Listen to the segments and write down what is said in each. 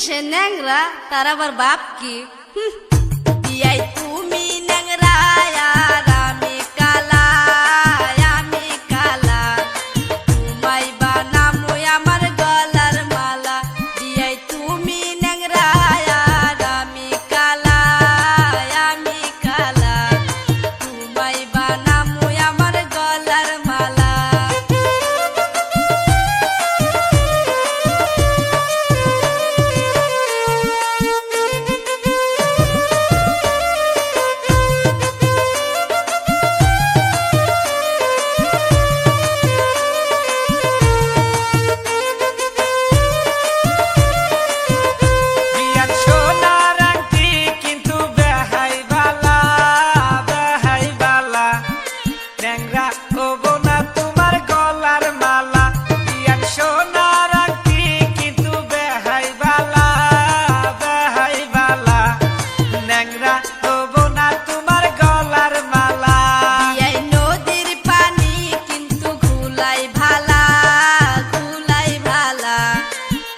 সে ন্যাংরা তার আবার বাপ কি? বিয়াই তুমি ন্যাংরা আর আমি কালা, আমি কালা, তোমায় বানামু আমার গলার মালা। বিয়াই তুমি ন্যাংরা আর আমি কালা, আমি কালা, তোমায় বানামু আমার গলার মালা।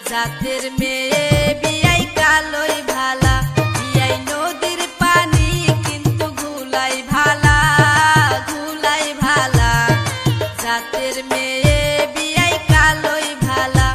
জাতের মেয়ে বিয়াই কালোই ভালা, বিয়াই নদীর পানি কিন্তু ঘুলাই ভালা, ঘুলাই ভালা, জাতের মেয়ে বিয়াই কালোই ভালা।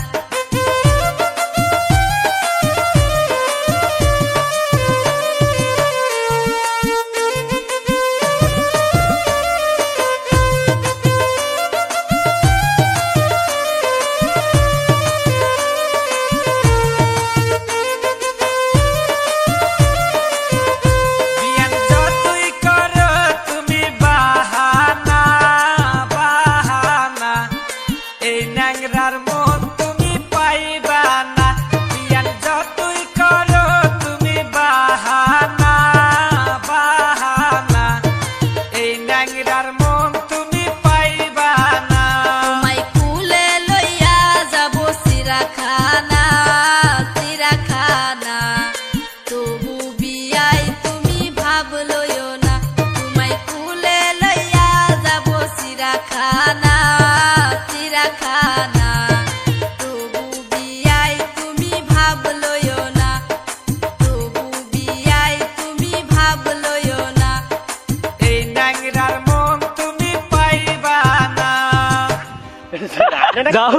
যাও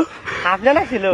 আপনারা ছিল।